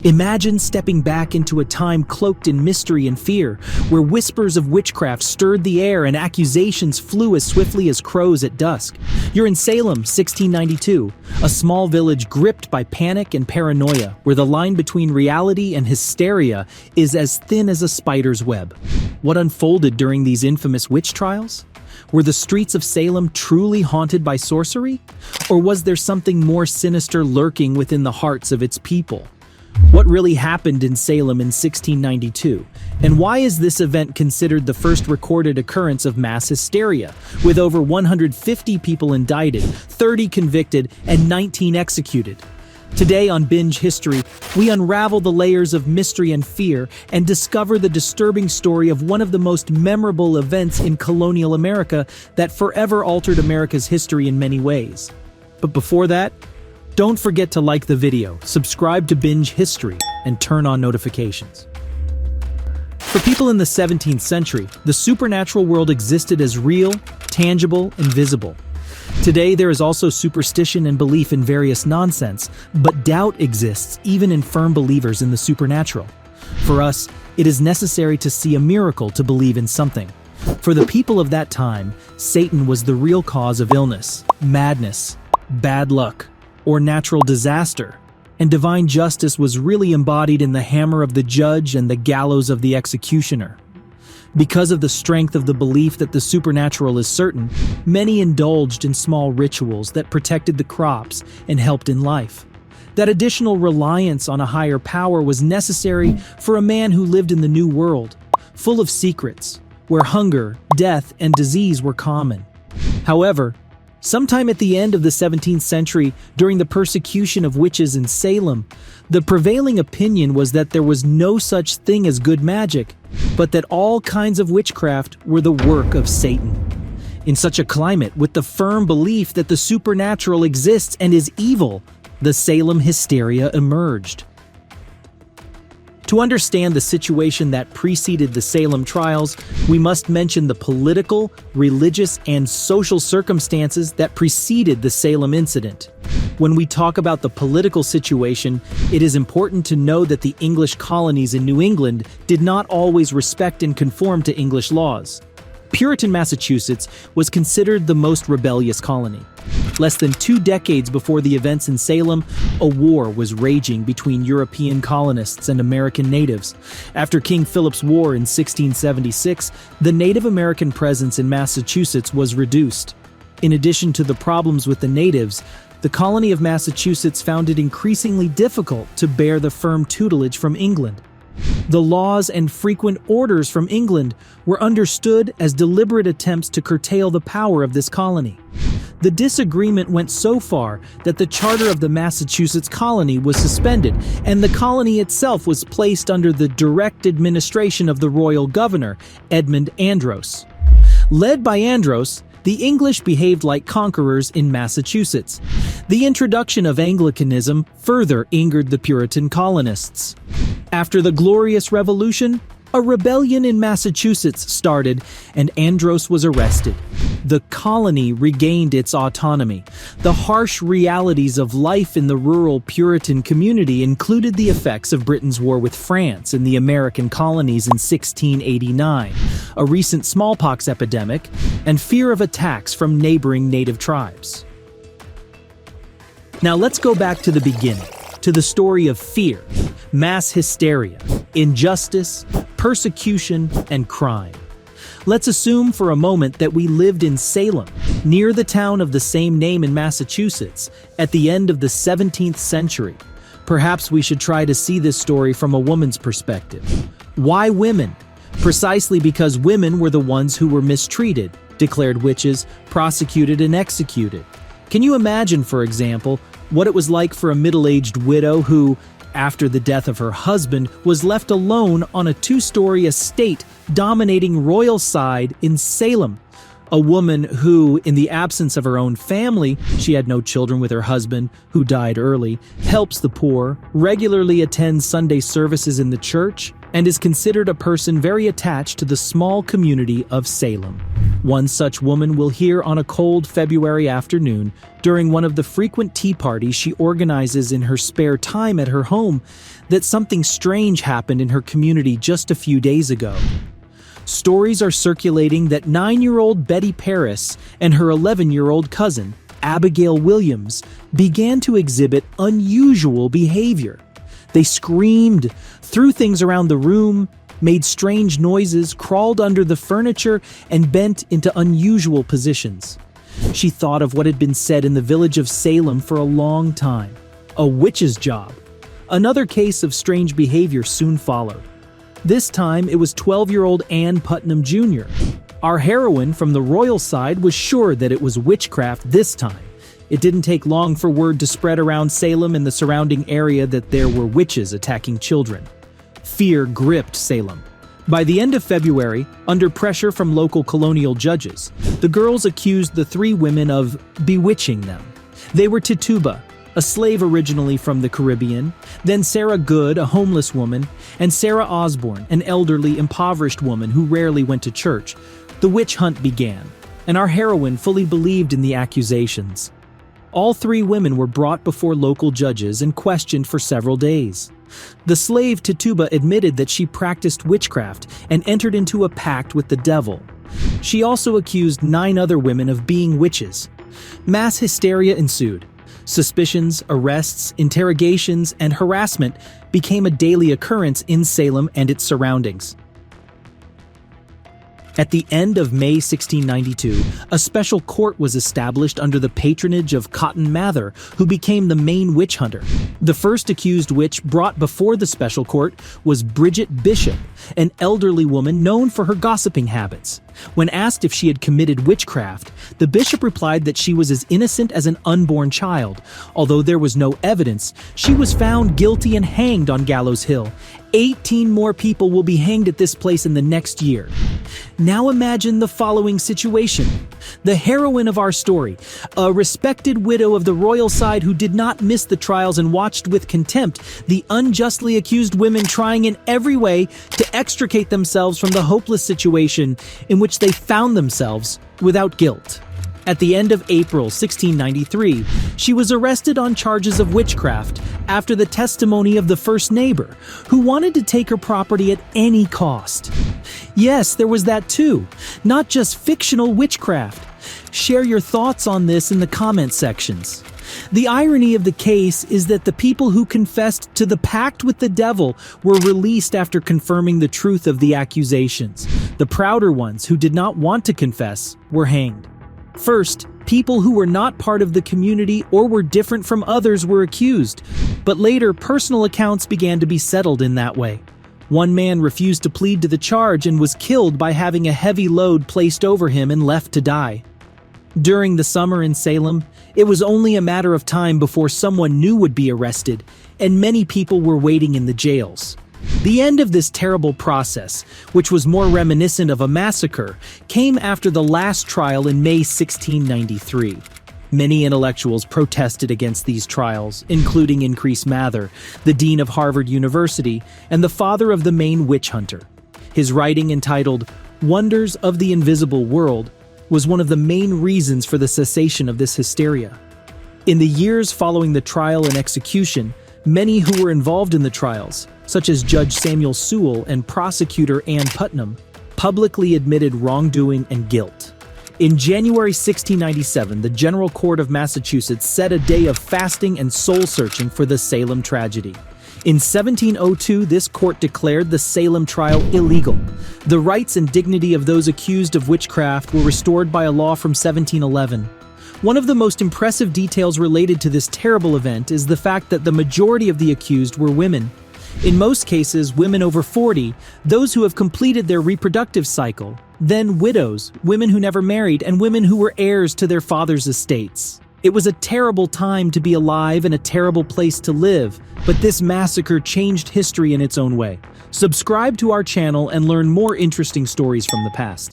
Imagine stepping back into a time cloaked in mystery and fear, where whispers of witchcraft stirred the air and accusations flew as swiftly as crows at dusk. You're in Salem, 1692, a small village gripped by panic and paranoia, where the line between reality and hysteria is as thin as a spider's web. What unfolded during these infamous witch trials? Were the streets of Salem truly haunted by sorcery? Or was there something more sinister lurking within the hearts of its people? What really happened in Salem in 1692? And why is this event considered the first recorded occurrence of mass hysteria, with over 150 people indicted, 30 convicted, and 19 executed? Today on Binge History, we unravel the layers of mystery and fear and discover the disturbing story of one of the most memorable events in colonial America that forever altered America's history in many ways. But before that, don't forget to like the video, subscribe to Binge History, and turn on notifications. For people in the 17th century, the supernatural world existed as real, tangible, and visible. Today, there is also superstition and belief in various nonsense, but doubt exists even in firm believers in the supernatural. For us, it is necessary to see a miracle to believe in something. For the people of that time, Satan was the real cause of illness, madness, bad luck, or natural disaster, and divine justice was really embodied in the hammer of the judge and the gallows of the executioner. Because of the strength of the belief that the supernatural is certain, many indulged in small rituals that protected the crops and helped in life. That additional reliance on a higher power was necessary for a man who lived in the New World, full of secrets, where hunger, death, and disease were common. However, sometime at the end of the 17th century, during the persecution of witches in Salem, the prevailing opinion was that there was no such thing as good magic, but that all kinds of witchcraft were the work of Satan. In such a climate, with the firm belief that the supernatural exists and is evil, the Salem hysteria emerged. To understand the situation that preceded the Salem trials, we must mention the political, religious, and social circumstances that preceded the Salem incident. When we talk about the political situation, it is important to know that the English colonies in New England did not always respect and conform to English laws. Puritan Massachusetts was considered the most rebellious colony. Less than 2 decades before the events in Salem, a war was raging between European colonists and American natives. After King Philip's War in 1676, the Native American presence in Massachusetts was reduced. In addition to the problems with the natives, the colony of Massachusetts found it increasingly difficult to bear the firm tutelage from England. The laws and frequent orders from England were understood as deliberate attempts to curtail the power of this colony. The disagreement went so far that the charter of the Massachusetts colony was suspended, and the colony itself was placed under the direct administration of the royal governor, Edmund Andros. Led by Andros, the English behaved like conquerors in Massachusetts. The introduction of Anglicanism further angered the Puritan colonists. After the Glorious Revolution, a rebellion in Massachusetts started, and Andros was arrested. The colony regained its autonomy. The harsh realities of life in the rural Puritan community included the effects of Britain's war with France in the American colonies in 1689, a recent smallpox epidemic, and fear of attacks from neighboring native tribes. Now let's go back to the beginning, to the story of fear, mass hysteria, injustice, persecution, and crime. Let's assume for a moment that we lived in Salem, near the town of the same name in Massachusetts, at the end of the 17th century. Perhaps we should try to see this story from a woman's perspective. Why women? Precisely because women were the ones who were mistreated, declared witches, prosecuted, and executed. Can you imagine, for example, what it was like for a middle-aged widow who, after the death of her husband, was left alone on a 2-story estate dominating Royalside in Salem? A woman who, in the absence of her own family, she had no children with her husband, who died early, helps the poor, regularly attends Sunday services in the church, and is considered a person very attached to the small community of Salem. One such woman will hear on a cold February afternoon during one of the frequent tea parties she organizes in her spare time at her home that something strange happened in her community just a few days ago. Stories are circulating that 9-year-old Betty Paris and her 11-year-old cousin, Abigail Williams, began to exhibit unusual behavior. They screamed, threw things around the room, made strange noises, crawled under the furniture, and bent into unusual positions. She thought of what had been said in the village of Salem for a long time: a witch's job. Another case of strange behavior soon followed. This time, it was 12-year-old Ann Putnam Jr. Our heroine from the royal side was sure that it was witchcraft this time. It didn't take long for word to spread around Salem and the surrounding area that there were witches attacking children. Fear gripped Salem. By the end of February, under pressure from local colonial judges, the girls accused the 3 women of bewitching them. They were Tituba, a slave originally from the Caribbean, then Sarah Good, a homeless woman, and Sarah Osborne, an elderly, impoverished woman who rarely went to church. The witch hunt began, and our heroine fully believed in the accusations. All 3 women were brought before local judges and questioned for several days. The slave Tituba admitted that she practiced witchcraft and entered into a pact with the devil. She also accused 9 other women of being witches. Mass hysteria ensued. Suspicions, arrests, interrogations, and harassment became a daily occurrence in Salem and its surroundings. At the end of May 1692, a special court was established under the patronage of Cotton Mather, who became the main witch hunter. The first accused witch brought before the special court was Bridget Bishop, an elderly woman known for her gossiping habits. When asked if she had committed witchcraft, the bishop replied that she was as innocent as an unborn child. Although there was no evidence, she was found guilty and hanged on Gallows Hill. 18 more people will be hanged at this place in the next year. Now imagine the following situation. The heroine of our story, a respected widow of the royal side who did not miss the trials and watched with contempt the unjustly accused women trying in every way to extricate themselves from the hopeless situation in which they found themselves without guilt. At the end of April 1693, she was arrested on charges of witchcraft after the testimony of the first neighbor, who wanted to take her property at any cost. Yes, there was that too, not just fictional witchcraft. Share your thoughts on this in the comment sections. The irony of the case is that the people who confessed to the pact with the devil were released after confirming the truth of the accusations. The prouder ones, who did not want to confess, were hanged. First, people who were not part of the community or were different from others were accused, but later personal accounts began to be settled in that way. One man refused to plead to the charge and was killed by having a heavy load placed over him and left to die. During the summer in Salem, it was only a matter of time before someone new would be arrested, and many people were waiting in the jails. The end of this terrible process, which was more reminiscent of a massacre, came after the last trial in May 1693. Many intellectuals protested against these trials, including Increase Mather, the dean of Harvard University and the father of the main witch hunter. His writing entitled Wonders of the Invisible World was one of the main reasons for the cessation of this hysteria. In the years following the trial and execution, many who were involved in the trials, such as Judge Samuel Sewell and prosecutor Ann Putnam, publicly admitted wrongdoing and guilt. In January 1697, the General Court of Massachusetts set a day of fasting and soul-searching for the Salem tragedy. In 1702, this court declared the Salem trial illegal. The rights and dignity of those accused of witchcraft were restored by a law from 1711. One of the most impressive details related to this terrible event is the fact that the majority of the accused were women. In most cases, women over 40, those who have completed their reproductive cycle, then widows, women who never married, and women who were heirs to their father's estates. It was a terrible time to be alive and a terrible place to live, but this massacre changed history in its own way. Subscribe to our channel and learn more interesting stories from the past.